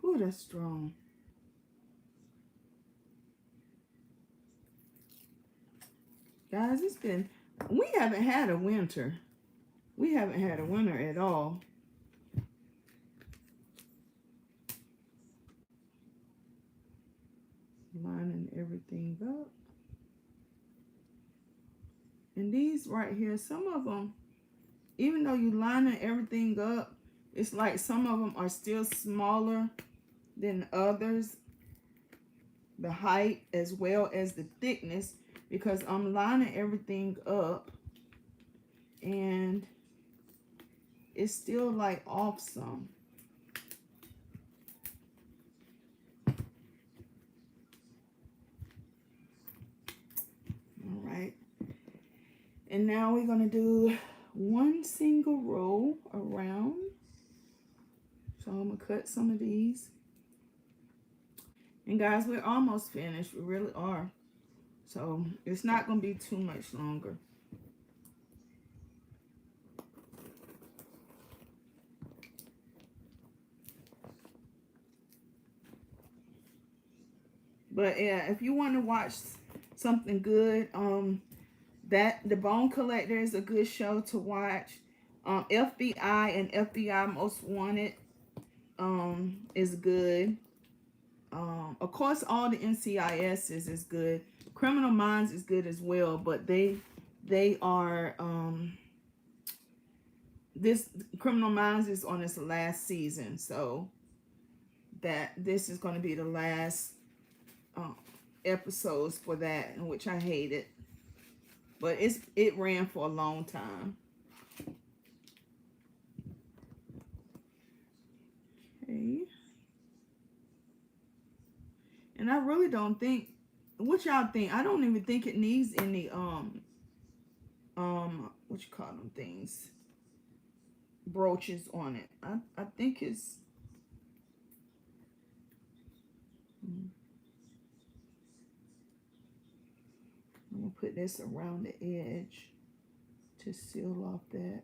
Ooh, that's strong. Guys, we haven't had a winter. We haven't had a winter at all. Lining everything up. And these right here, some of them, even though you lining everything up, it's like some of them are still smaller than others. The height as well as the thickness, because I'm lining everything up and it's still like off some. All right. And now we're going to do one single row around. So I'm going to cut some of these. And guys, we're almost finished. We really are. So it's not going to be too much longer. But yeah, if you want to watch something good, the Bone Collector is a good show to watch. FBI and FBI Most Wanted is good. Of course, all the NCIS is good. Criminal Minds is good as well, but they are this Criminal Minds is on its last season, so that this is going to be the last episodes for that, in which I hated, but it ran for a long time. Okay, and I really don't think. What y'all think? I don't even think it needs any what you call them things, brooches on it. I think it's I'm gonna put this around the edge to seal off that.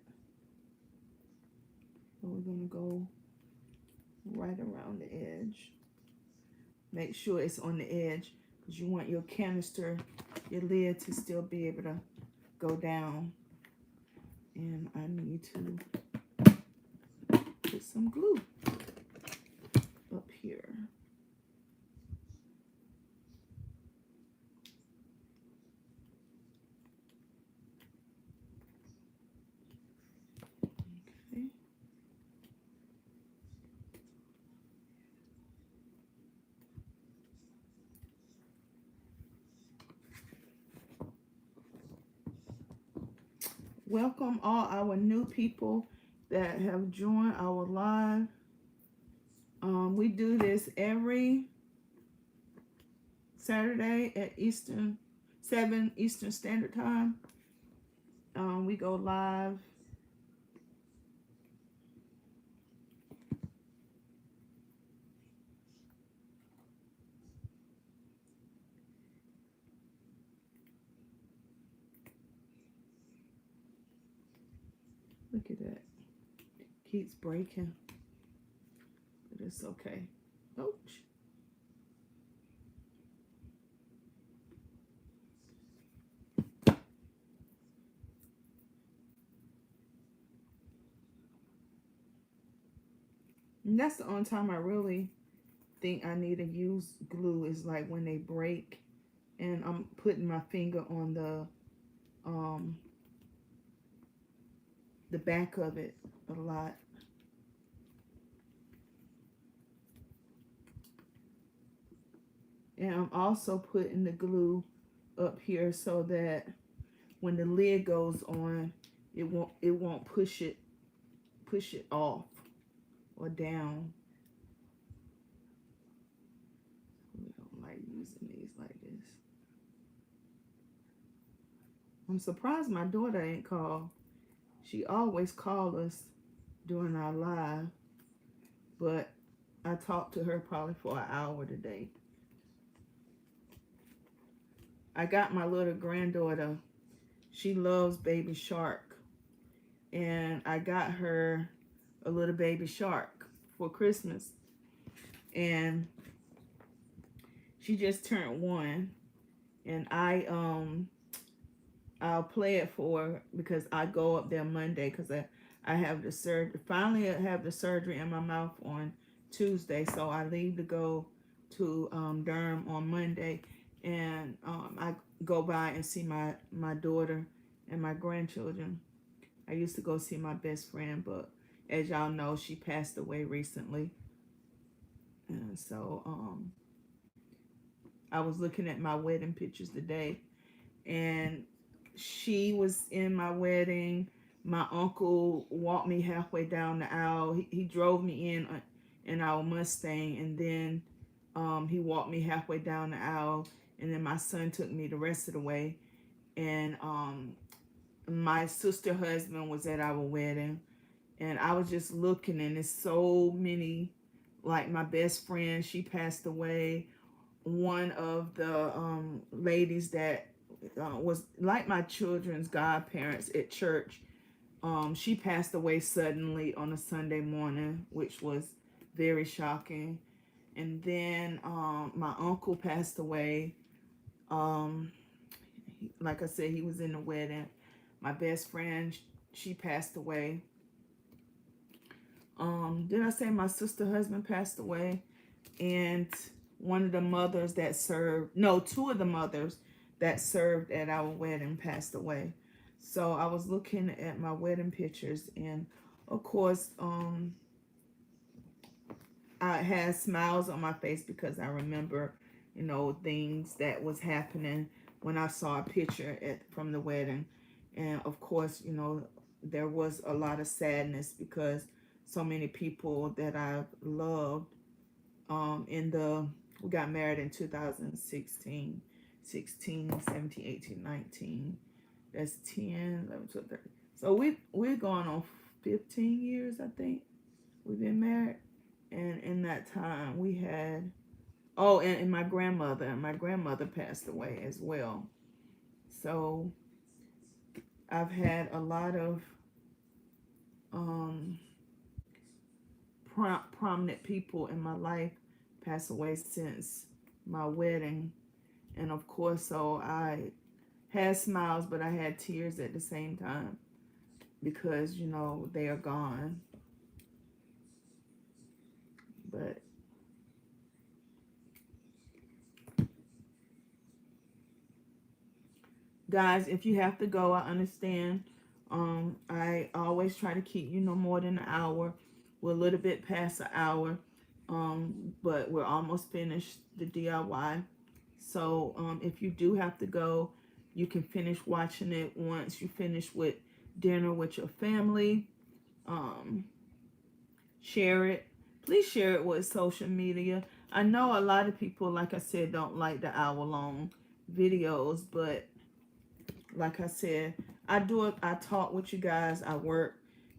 So we're gonna go right around the edge. Make sure it's on the edge, because you want your canister, your lid, to still be able to go down. And I need to put some glue up here. Okay. Welcome all our new people that have joined our live. We do this every Saturday at 7 Eastern Standard Time. We go live. Look at that. Keeps breaking. But it's okay. Ouch. And that's the only time I really think I need to use glue, is like when they break and I'm putting my finger on the back of it a lot. And I'm also putting the glue up here so that when the lid goes on, it won't push it off or down. We don't like using these like this. I'm surprised my daughter ain't called. She always calls us during our live, but I talked to her probably for an hour today. I got my little granddaughter. She loves Baby Shark, and I got her a little Baby Shark for Christmas, and she just turned 1, and I'll play it for her because I go up there Monday, because I have the surgery. Finally, I have the surgery in my mouth on Tuesday, so I leave to go to Durham on Monday, and I go by and see my daughter and my grandchildren. I used to go see my best friend, but as y'all know, she passed away recently. And so I was looking at my wedding pictures today, and she was in my wedding. My uncle walked me halfway down the aisle. He drove me in our Mustang, and then he walked me halfway down the aisle, and then my son took me the rest of the way. And my sister husband was at our wedding, and I was just looking, and there's so many, like my best friend, she passed away. One of the ladies that was like my children's godparents at church, she passed away suddenly on a Sunday morning, which was very shocking. And then my uncle passed away. Like I said, he was in the wedding. My best friend, she passed away. Did I say my sister husband passed away? And one of the mothers that served, no, two of the mothers that served at our wedding passed away. So I was looking at my wedding pictures, and of course, I had smiles on my face because I remember, you know, things that was happening when I saw a picture from the wedding. And of course, you know, there was a lot of sadness because so many people that I've loved we got married in 2016, 16, 17, 18, 19. That's 10, 11, 12, 13. So we're going on 15 years, I think. We've been married. And in that time we had, oh, and my grandmother passed away as well. So I've had a lot of prominent people in my life pass away since my wedding. And of course, so I had smiles, but I had tears at the same time because, you know, they are gone. But guys, if you have to go, I understand. I always try to keep, you know, more than an hour. We're a little bit past an hour, but we're almost finished the DIY. So if you do have to go, you can finish watching it once you finish with dinner with your family. Share it. Please share it with social media. I know a lot of people, like I said, don't like the hour-long videos, but like I said, I do it. I talk with you guys. I work,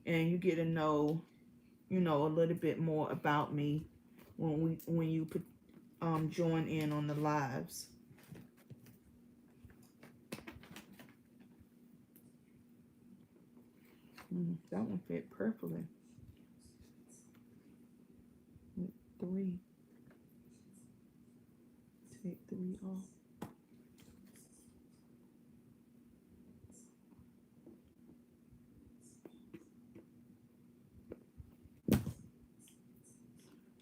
and you get to know, you know, a little bit more about me when you join in on the lives. That one fit perfectly. 3. Take 3 off.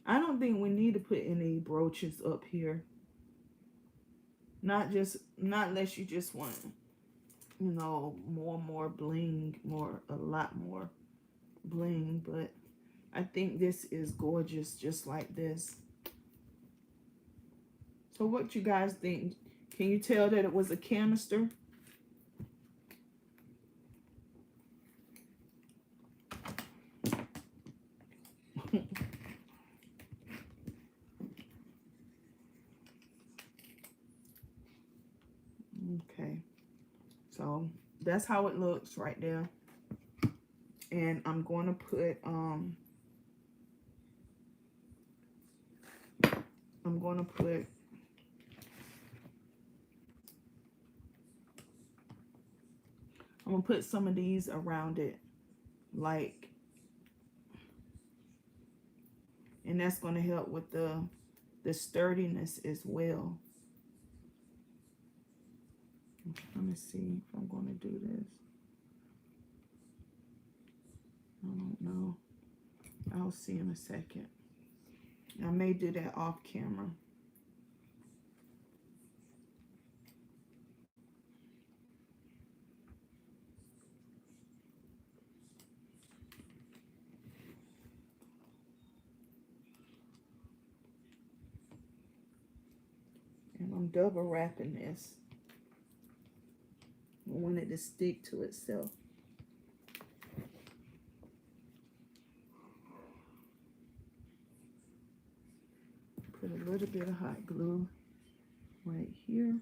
I don't think we need to put any brooches up here. Not unless you just want, you know, more bling, a lot more bling, but I think this is gorgeous just like this. So what you guys think? Can you tell that it was a canister? Okay, so that's how it looks right there. And I'm going to put I'm going to put some of these around it, like, and that's going to help with the sturdiness as well. Let me see if I'm going to do this. I don't know. I'll see in a second. I may do that off camera. And I'm double wrapping this. I want it to stick to itself. Put a little bit of hot glue right here.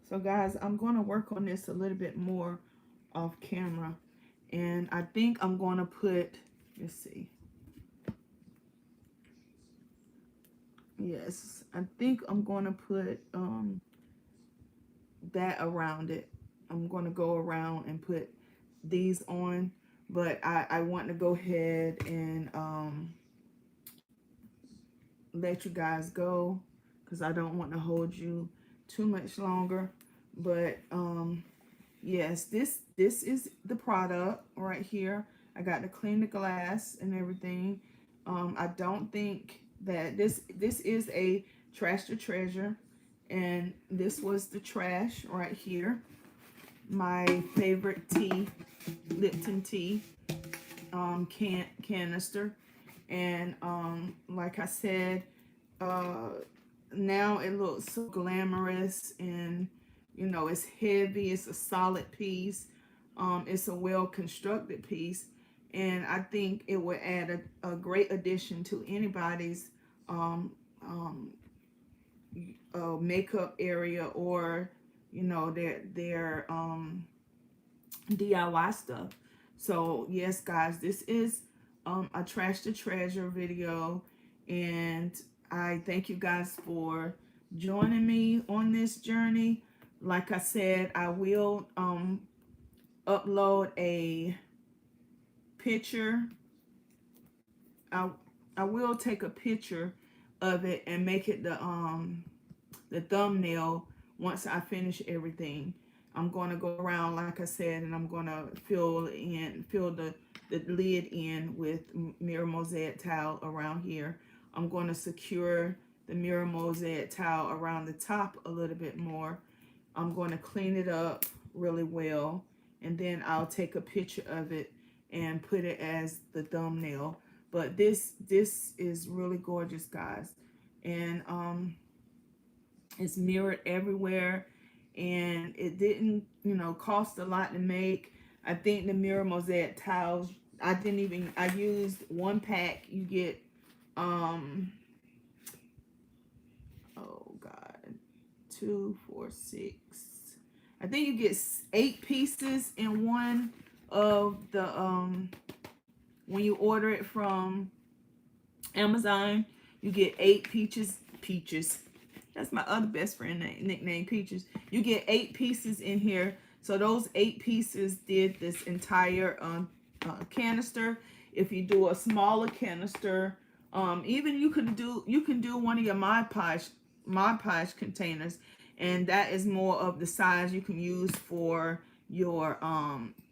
So guys, I'm going to work on this a little bit more off camera. And I think I'm going to put, let's see. Yes, I think I'm going to put that around it. I'm going to go around and put these on, but I want to go ahead and let you guys go because I don't want to hold you too much longer. But yes, this is the product right here. I got to clean the glass and everything. I don't think that this is a trash to treasure, and this was the trash right here. My favorite tea, Lipton tea, canister, and like I said, uh, now it looks so glamorous, and you know it's heavy. It's a solid piece. It's a well constructed piece, and I think it would add a great addition to anybody's um, um, makeup area, or you know their DIY stuff. So yes, guys, this is a trash to treasure video, and I thank you guys for joining me on this journey. Like I said, I will upload a picture. I I will take a picture of it and make it the thumbnail once I finish everything. I'm going to go around, like I said, and I'm going to fill the lid in with mirror mosaic towel around here. I'm going to secure the mirror mosaic towel around the top a little bit more. I'm going to clean it up really well, and then I'll take a picture of it and put it as the thumbnail. But this is really gorgeous, guys, and it's mirrored everywhere, and it didn't, you know, cost a lot to make. I think the mirror mosaic tiles, I used one pack. You get, oh God, 2, 4, 6. I think you get 8 pieces in one of the, when you order it from Amazon, you get 8 peaches. That's my other best friend nickname, Peaches. You get 8 pieces in here. So those 8 pieces did this entire canister. If you do a smaller canister, even you can do one of your Mod Podge containers, and that is more of the size you can use for your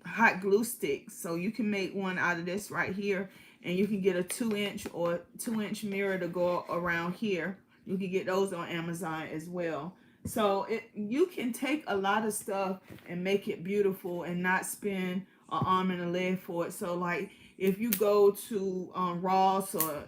hot glue sticks. So you can make one out of this right here, and you can get a 2-inch or 2-inch mirror to go around here. You can get those on Amazon as well. So you can take a lot of stuff and make it beautiful and not spend an arm and a leg for it. So like if you go to Ross or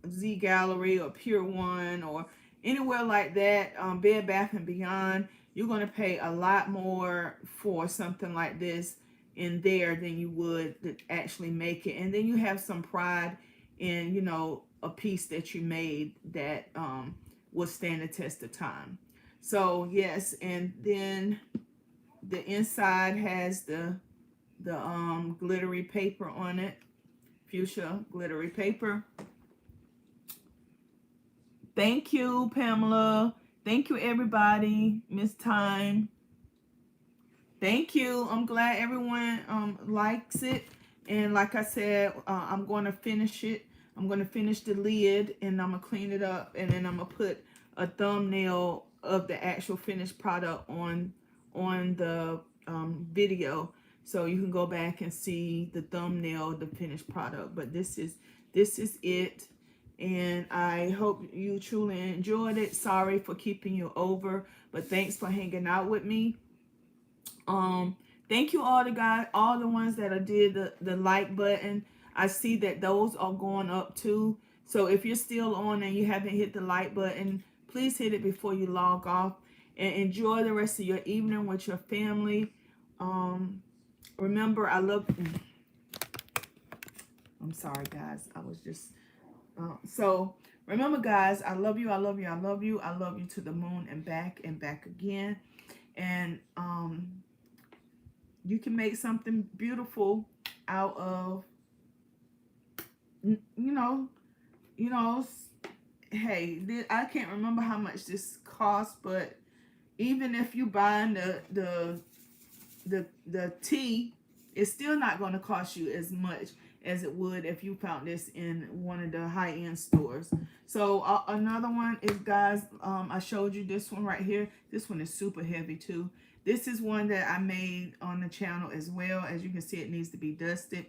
Z Gallery or Pier 1 or anywhere like that, Bed Bath and Beyond, you're going to pay a lot more for something like this in there than you would to actually make it. And then you have some pride in, you know, a piece that you made that will stand the test of time. So yes, and then the inside has the glittery paper on it, fuchsia glittery paper. Thank you, Pamela. Thank you, everybody. Miss Time. Thank you. I'm glad everyone likes it. And like I said, I'm going to finish it. I'm going to finish the lid, and I'm going to clean it up, and then I'm going to put a thumbnail of the actual finished product on the video, so you can go back and see the thumbnail, the finished product. But this is it, and I hope you truly enjoyed it. Sorry for keeping you over, but thanks for hanging out with me. Thank you all the ones that did the like button. I see that those are going up too. So if you're still on and you haven't hit the like button, please hit it before you log off, and enjoy the rest of your evening with your family. Remember, I'm sorry, guys. I was just so remember, guys, I love you. I love you. I love you. I love you to the moon and back again. And you can make something beautiful out of, you know, hey, I can't remember how much this costs, but even if you buying the tea, it's still not going to cost you as much as it would if you found this in one of the high-end stores. So another one is, guys, I showed you this one right here. This one is super heavy too. This is one that I made on the channel as well. As you can see, it needs to be dusted.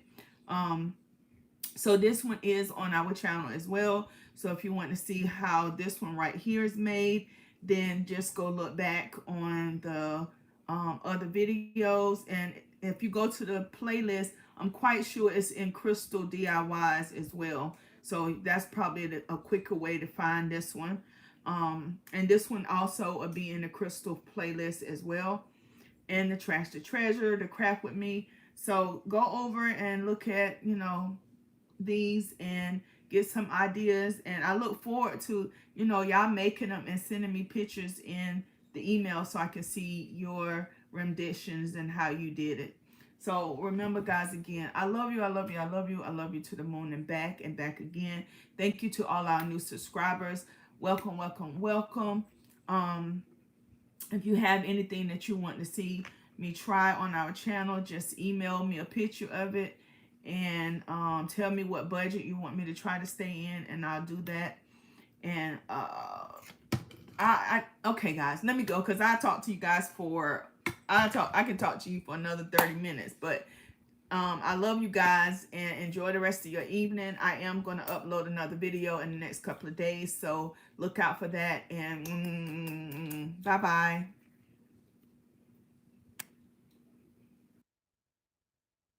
So this one is on our channel as well. So if you want to see how this one right here is made, then just go look back on the other videos. And if you go to the playlist, I'm quite sure it's in Crystal DIYs as well. So that's probably a quicker way to find this one. And this one also will be in the Crystal playlist as well. And the Trash to Treasure, the Craft With Me. So go over and look at, you know, these and get some ideas. And I look forward to, you know, y'all making them and sending me pictures in the email so I can see your renditions and how you did it. So remember, guys, again, I love you, I love you, I love you, I love you to the moon and back again. Thank you to all our new subscribers. Welcome, welcome, welcome. If you have anything that you want to see me try on our channel, just email me a picture of it and tell me what budget you want me to try to stay in, and I'll do that. And okay, guys, let me go, because I talked to you guys for I can talk to you for another 30 minutes. But I love you guys, and enjoy the rest of your evening. I am going to upload another video in the next couple of days, so look out for that. And bye bye.